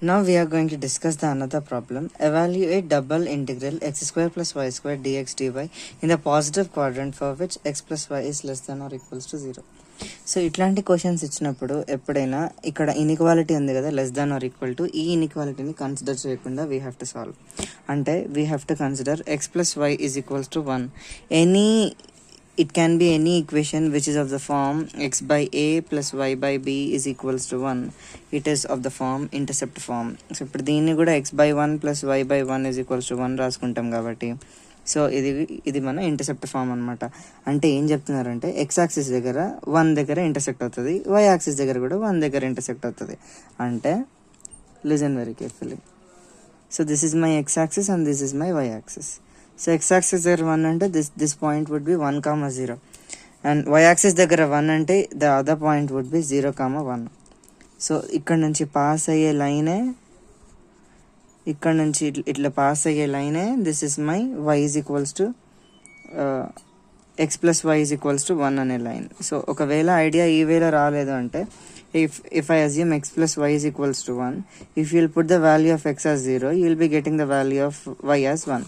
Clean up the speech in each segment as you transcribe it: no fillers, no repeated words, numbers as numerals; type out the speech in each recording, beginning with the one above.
Now we are going to discuss the another problem. Evaluate double integral x square plus y square dx dy in the positive quadrant for which x plus y is less than or equals to 0. So ఇట్లాంటి questions ఇచ్చినప్పుడు ఎప్పుడైనా ఇక్కడ inequality ఉంది కదా, less than or equal to, ఈ ఇన్ఈక్వాలిటీని consider చేయకుండా we have to solve. అంటే we have to consider x plus y is equals to 1. Any it can be any equation which is of the form x by a plus y by b is equals to 1. It is of the form intercept form. So ఇప్పుడు దీన్ని కూడా x by 1 plus y by 1 is equals to 1 రాసుకుంటాం కాబట్టి so ఇది మన intercept form అనమాట. అంటే ఏం చెప్తున్నారంటే ఎక్స్ యాక్సిస్ దగ్గర 1 దగ్గర ఇంటర్సెక్ట్ అవుతుంది, వై యాక్సిస్ దగ్గర కూడా 1 దగ్గర ఇంటర్సెక్ట్ అవుతుంది. అంటే listen very carefully. So this is my x axis and this is my y axis. So x axis దగ్గర 1 అంటే this point would be 1, 0 and y axis దగ్గర 1 అంటే the other point would be 0, 1. So ఇక్కడ నుంచి pass అయ్యే లైనే, ఇక్కడ నుంచి ఇట్లా పాస్ అయ్యే లైనే this is my y is equals to x plus y is equals to 1 అనే లైన్. సో ఒకవేళ ఐడియా ఈ వేలో రాలేదు అంటే if I assume x plus y is equals to 1, if you'll put the value of x as 0, you'll be getting the value of y as 1.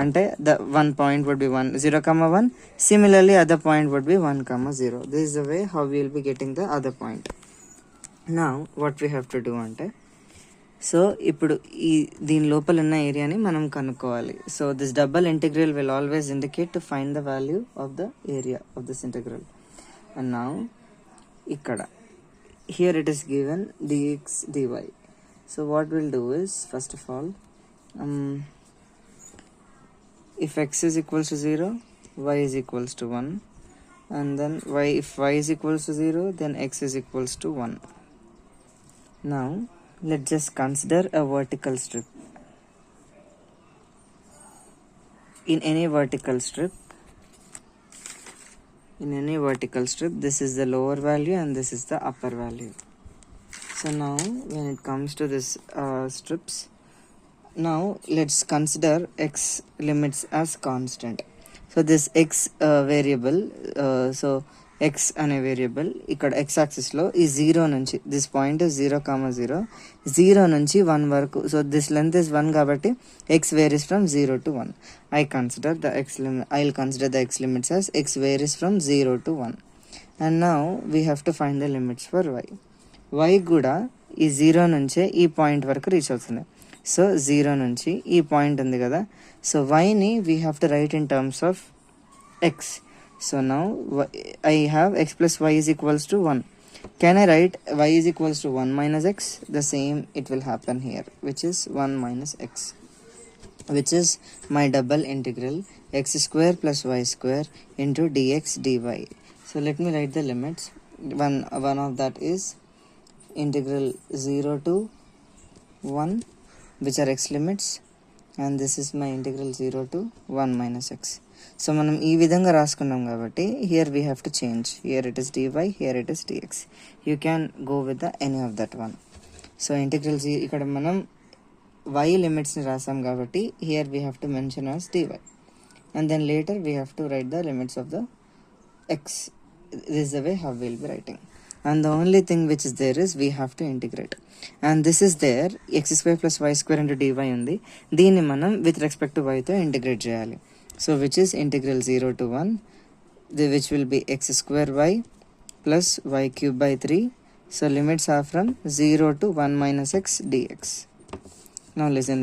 అంటే the one point would be 1, 0, 1. Similarly other point would be 1, 0. This is the way how we will be getting the other point. Now what we have to do అంటే so ఇప్పుడు దీని లోపల ఉన్న ఏరియాని మనం కనుక్కోవాలి. So this double integral will always indicate to find the value of the area of this integral. And now ఇక్కడ here it is given dx dy. So what we'll do is, first of all, if x is equals to 0, y is equals to 1, and then if y is equals to 0, then x is equals to 1. Now let's just consider a vertical strip. In any vertical strip, this is the lower value and this is the upper value. So now when it comes to this strips, now let's consider x limits as constant. So this x variable, so x అనే variable ఇక్కడ x axis లో ఈ 0 నుంచి, this point 0, 0 నుంచి 1 వరకు. So this length is 1 కాబట్టి x varies from 0 to 1. I will consider the x limits as x varies from 0 to 1. And now we have to find the limits for y. y కూడా ఈ 0 నుంచే ఈ point వరకు reach అవుతుంది. So 0 నుంచి ఈ point ఉంది కదా, so yని we have to write in terms of x. So now I have x plus y is equals to 1. Can I write y is equals to 1 minus x? The same it will happen here, which is 1 minus x, which is my double integral x square plus y square into dx dy. So let me write the limits. One of that is integral 0 to 1, which are x limits, and this is my integral 0 to 1 minus x. So మనం ఈ విధంగా రాసుకున్నాం కాబట్టి here we have to change. Here it is dy, here it is dx. You can go with the any of that one. So integral ఇక్కడ మనం y లిమిట్స్ని రాసాం కాబట్టి here we have to mention as dy, and then later we have to write the limits of the x. This is the way how will be writing. And the only thing which is there is we have to integrate. And this is there, x square plus y square into dy ఉంది. దీన్ని మనం with respect to y తో integrate చేయాలి. So which is integral 0 to 1, which will be x square y plus y cube by 3. So limits are from 0 to 1 minus x dx. Now listen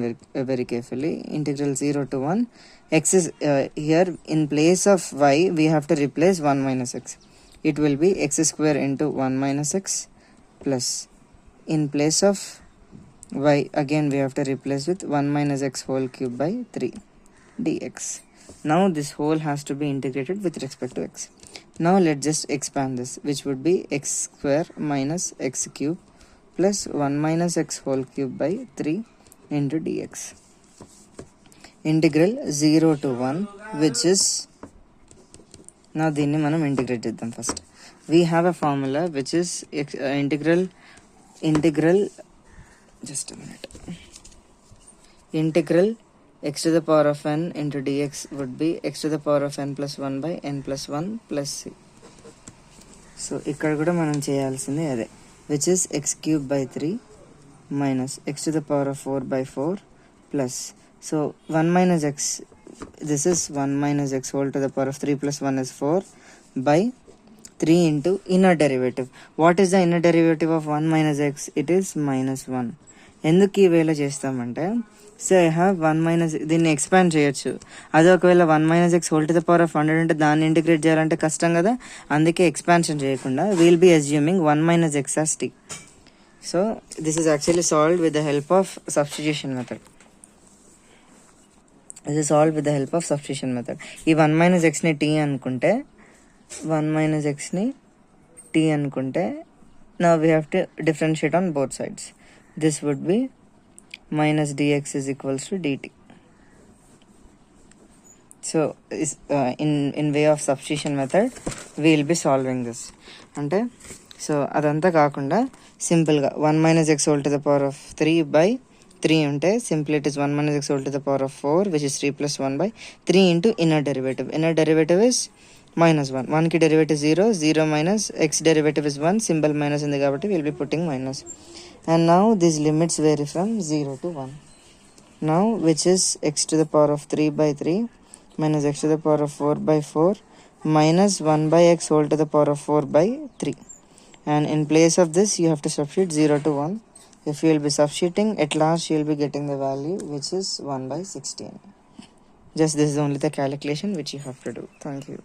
very carefully. Integral 0 to 1, x is here in place of y we have to replace 1 minus x. It will be x square into 1 minus x plus, in place of y again we have to replace with 1 minus x whole cube by 3 dx. Now this whole has to be integrated with respect to x. Now let's just expand this, which would be x square minus x cube plus 1 minus x whole cube by 3 into dx. Integral 0 to 1, which is, now దీన్ని మనం integrate చేద్దాం. First we have a formula which is integral just a minute, integral x to the power of n into dx would be x to the power of n plus 1 by n plus 1 plus c. So ఇక్కడ కూడా మనం చేయాల్సింది అదే, which is x cube by 3 minus x to the power of 4 by 4 plus, so 1 minus x, this is 1 minus x whole to the power of 3 plus 1 is 4 by 3 into inner derivative. What is the inner derivative of 1 minus x? It is minus 1. ఎందుకు ఈ వేళ చేస్తామంటే, so I have 1 minus, దీన్ని expand చేయొచ్చు. అదే ఒకవేళ 1 minus X whole to the power of 100 అంటే దాన్ని ఇంటిగ్రేట్ చేయాలంటే కష్టం కదా, అందుకే ఎక్స్పాన్షన్ చేయకుండా will be assuming 1 minus X as t. So this is actually solved with the help of substitution method. This is solved with the help of substitution method. ఈ 1 minus ఎక్స్ని t అనుకుంటే, 1 minus ఎక్స్ని t అనుకుంటే, now we have to differentiate on both sides. This would be minus dx is equals to dt. So in way of substitution method we will be solving this. అంటే so అదంతా కాకుండా సింపుల్గా 1 minus x whole to the power of 3 by 3 ఉంటే simple it is 1 minus x whole to the power of 4 which is 3 plus 1 by 3 into inner derivative. Inner derivative is minus 1. 1 ki derivative 0, 0 minus x derivative is 1, symbol minus ఉంది కాబట్టి we'll be putting minus. And now these limits vary from 0 to 1. Now which is x to the power of 3 by 3 minus x to the power of 4 by 4 minus 1 by x whole to the power of 4 by 3. And in place of this you have to substitute 0 to 1. If you will be substituting, at last you will be getting the value which is 1 by 16. Just this is only the calculation which you have to do. Thank you.